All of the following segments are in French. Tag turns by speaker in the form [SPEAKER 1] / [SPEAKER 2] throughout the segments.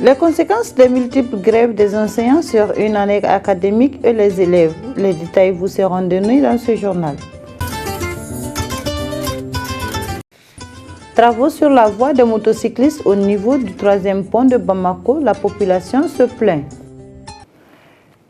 [SPEAKER 1] Les conséquences des multiples grèves des enseignants sur une année académique et les élèves. Les détails vous seront donnés dans ce journal. Travaux sur la voie des motocyclistes au niveau du 3e pont de Bamako, la population se plaint.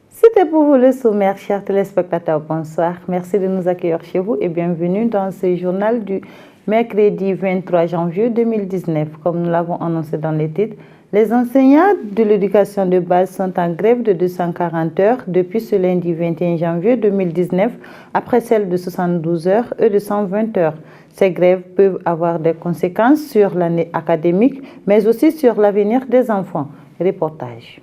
[SPEAKER 1] C'était pour vous le sommaire, chers téléspectateurs, bonsoir. Merci de nous accueillir chez vous et bienvenue dans ce journal du mercredi 23 janvier 2019. Comme nous l'avons annoncé dans les titres, les enseignants de l'éducation de base sont en grève de 240 heures depuis ce lundi 21 janvier 2019, après celle de 72 heures et de 120 heures. Ces grèves peuvent avoir des conséquences sur l'année académique, mais aussi sur l'avenir des enfants. Reportage.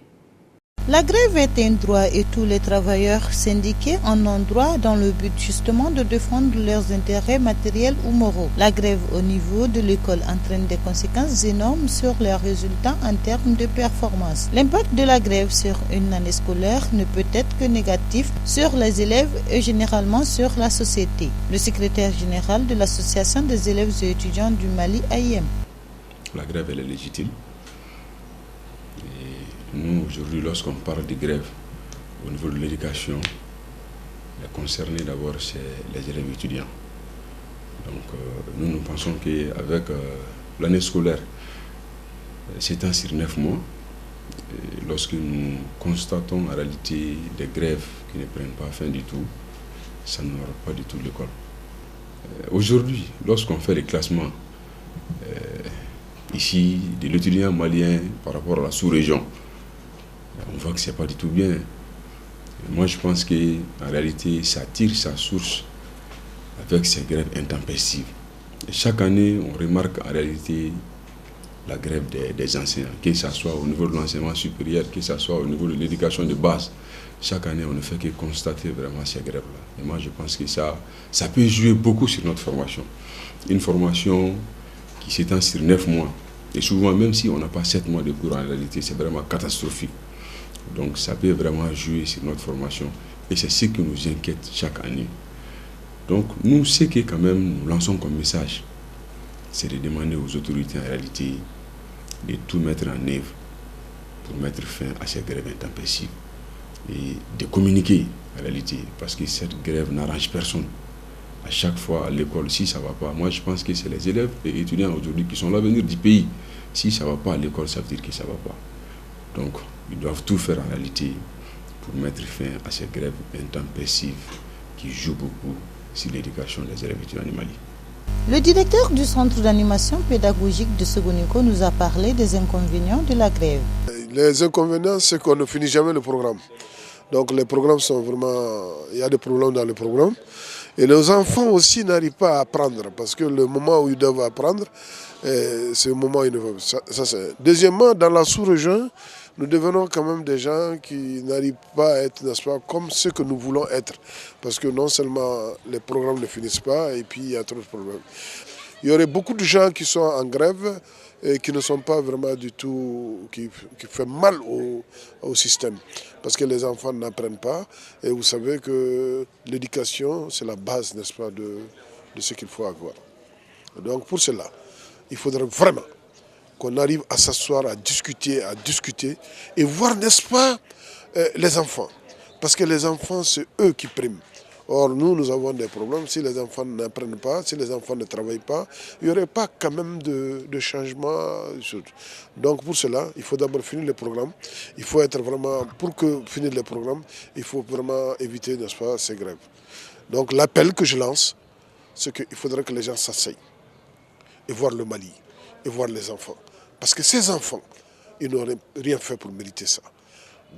[SPEAKER 1] La grève est un droit et tous les travailleurs syndiqués en ont droit dans le but justement de défendre leurs intérêts matériels ou moraux. La grève au niveau de l'école entraîne des conséquences énormes sur leurs résultats en termes de performance. L'impact de la grève sur une année scolaire ne peut être que négatif sur les élèves et généralement sur la société. Le secrétaire général de l'association des élèves et étudiants du Mali, AIM.
[SPEAKER 2] La grève, elle est légitime. Nous, aujourd'hui, lorsqu'on parle de grève au niveau de l'éducation, les concernés d'abord, c'est les élèves étudiants. Donc, nous pensons qu'avec l'année scolaire s'étend sur 9 mois, lorsque nous constatons en réalité des grèves qui ne prennent pas fin du tout, ça n'aura pas du tout l'école. Aujourd'hui, lorsqu'on fait les classements ici de l'étudiant malien par rapport à la sous-région, on voit que ce n'est pas du tout bien. Moi, je pense qu'en réalité, ça tire sa source avec ces grèves intempestives. Et chaque année, on remarque en réalité la grève des enseignants, que ce soit au niveau de l'enseignement supérieur, que ce soit au niveau de l'éducation de base. Chaque année, on ne fait que constater vraiment ces grèves-là. Et moi, je pense que ça peut jouer beaucoup sur notre formation. Une formation qui s'étend sur 9 mois. Et souvent, même si on n'a pas 7 mois de cours, en réalité, c'est vraiment catastrophique. Donc ça peut vraiment jouer sur notre formation et c'est ce qui nous inquiète chaque année. Donc nous, ce que quand même nous lançons comme message, c'est de demander aux autorités en réalité de tout mettre en œuvre pour mettre fin à ces grèves intempestives et de communiquer en réalité parce que cette grève n'arrange personne. À chaque fois à l'école, si ça ne va pas, moi je pense que c'est les élèves et étudiants aujourd'hui qui sont l'avenir du pays. Si ça ne va pas à l'école, ça veut dire que ça ne va pas. Donc, ils doivent tout faire en réalité pour mettre fin à ces grèves intempestives qui jouent beaucoup sur l'éducation des élèves étudiants du Mali.
[SPEAKER 1] Le directeur du centre d'animation pédagogique de Segonico nous a parlé des inconvénients de la grève.
[SPEAKER 3] Les inconvénients, c'est qu'on ne finit jamais le programme. Donc les programmes sont vraiment... Il y a des problèmes dans le programme. Et les enfants aussi n'arrivent pas à apprendre parce que le moment où ils doivent apprendre, c'est le moment où ils ne vont pas. Deuxièmement, dans la sous-région, nous devenons quand même des gens qui n'arrivent pas à être, n'est-ce pas, comme ce que nous voulons être. Parce que non seulement les programmes ne finissent pas, et puis il y a trop de problèmes. Il y aurait beaucoup de gens qui sont en grève et qui ne sont pas vraiment du tout, qui fait mal au système. Parce que les enfants n'apprennent pas. Et vous savez que l'éducation, c'est la base, n'est-ce pas, de ce qu'il faut avoir. Donc pour cela, il faudrait vraiment qu'on arrive à s'asseoir, à discuter et voir, n'est-ce pas, les enfants. Parce que les enfants, c'est eux qui priment. Or, nous avons des problèmes. Si les enfants n'apprennent pas, si les enfants ne travaillent pas, il n'y aurait pas quand même de changement. Donc, pour cela, il faut d'abord finir le programme. Il faut être vraiment, pour finir le programme, il faut vraiment éviter, n'est-ce pas, ces grèves. Donc, l'appel que je lance, c'est qu'il faudrait que les gens s'asseyent et voir le Mali, et voir les enfants. Parce que ces enfants, ils n'auraient rien fait pour mériter ça.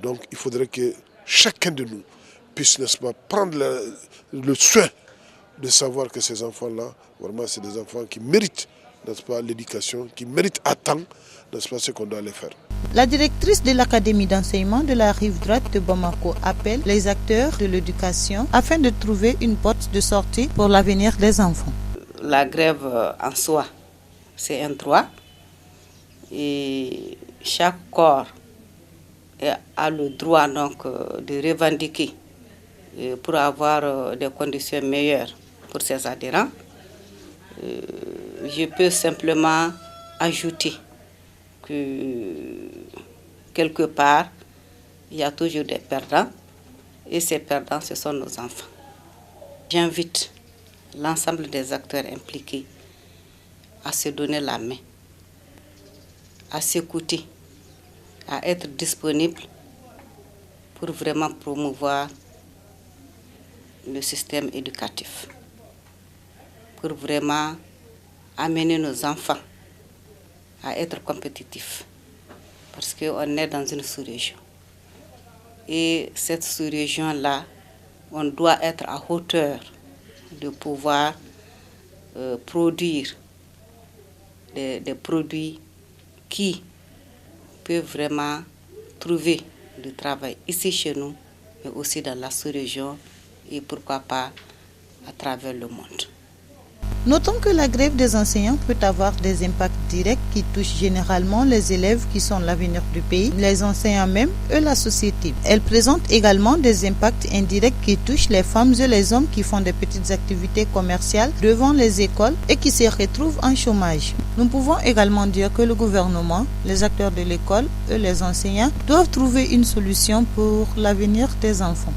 [SPEAKER 3] Donc, il faudrait que chacun de nous puisse, n'est-ce pas, prendre le soin de savoir que ces enfants-là, vraiment, c'est des enfants qui méritent, n'est-ce pas, l'éducation, qui méritent à temps, n'est-ce pas, ce qu'on doit les faire.
[SPEAKER 1] La directrice de l'académie d'enseignement de la rive droite de Bamako appelle les acteurs de l'éducation afin de trouver une porte de sortie pour l'avenir des enfants.
[SPEAKER 4] La grève en soi, c'est un droit et chaque corps a le droit donc de revendiquer pour avoir des conditions meilleures pour ses adhérents. Je peux simplement ajouter que quelque part, il y a toujours des perdants. Et ces perdants, ce sont nos enfants. J'invite l'ensemble des acteurs impliqués à se donner la main, à s'écouter, à être disponibles pour vraiment promouvoir le système éducatif, pour vraiment amener nos enfants à être compétitifs, parce qu'on est dans une sous-région. Et cette sous-région-là, on doit être à hauteur de pouvoir produire des produits qui peuvent vraiment trouver du travail ici chez nous, mais aussi dans la sous-région et pourquoi pas à travers le monde.
[SPEAKER 1] Notons que la grève des enseignants peut avoir des impacts directs qui touchent généralement les élèves qui sont l'avenir du pays, les enseignants même et la société. Elle présente également des impacts indirects qui touchent les femmes et les hommes qui font des petites activités commerciales devant les écoles et qui se retrouvent en chômage. Nous pouvons également dire que le gouvernement, les acteurs de l'école et les enseignants doivent trouver une solution pour l'avenir des enfants.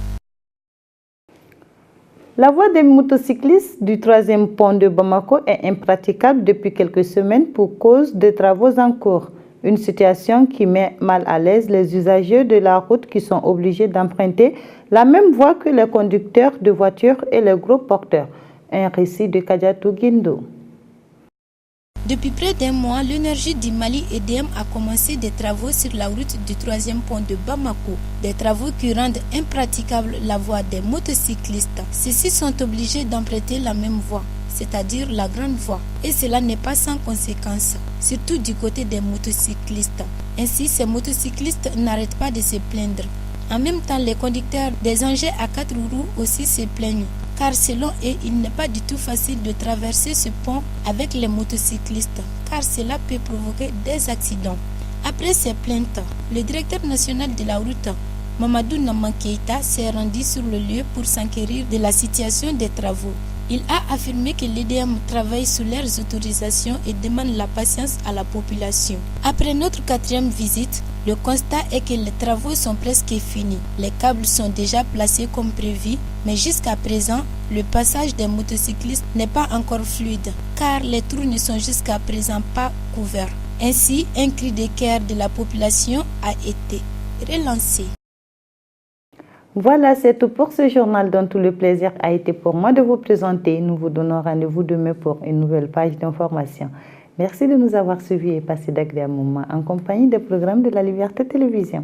[SPEAKER 1] La voie des motocyclistes du 3e pont de Bamako est impraticable depuis quelques semaines pour cause de travaux en cours. Une situation qui met mal à l'aise les usagers de la route qui sont obligés d'emprunter la même voie que les conducteurs de voitures et les gros porteurs. Un récit de Kadiatou Guindo.
[SPEAKER 5] Depuis près d'un mois, l'énergie du Mali EDM a commencé des travaux sur la route du 3e pont de Bamako. Des travaux qui rendent impraticable la voie des motocyclistes. Ceux-ci sont obligés d'emprunter la même voie, c'est-à-dire la grande voie. Et cela n'est pas sans conséquence, surtout du côté des motocyclistes. Ainsi, ces motocyclistes n'arrêtent pas de se plaindre. En même temps, les conducteurs des engins à 4 roues aussi se plaignent. Car selon eux, il n'est pas du tout facile de traverser ce pont avec les motocyclistes, car cela peut provoquer des accidents. Après ces plaintes, le directeur national de la route, Mamadou Naman Keïta, s'est rendu sur le lieu pour s'enquérir de la situation des travaux. Il a affirmé que l'EDM travaille sous leurs autorisations et demande la patience à la population. Après notre 4e visite, le constat est que les travaux sont presque finis. Les câbles sont déjà placés comme prévu, mais jusqu'à présent, le passage des motocyclistes n'est pas encore fluide, car les trous ne sont jusqu'à présent pas couverts. Ainsi, un cri de cœur de la population a été relancé.
[SPEAKER 1] Voilà, c'est tout pour ce journal dont tout le plaisir a été pour moi de vous présenter. Nous vous donnons rendez-vous demain pour une nouvelle page d'information. Merci de nous avoir suivis et passé d'agréables moments en compagnie des programmes de la Liberté Télévision.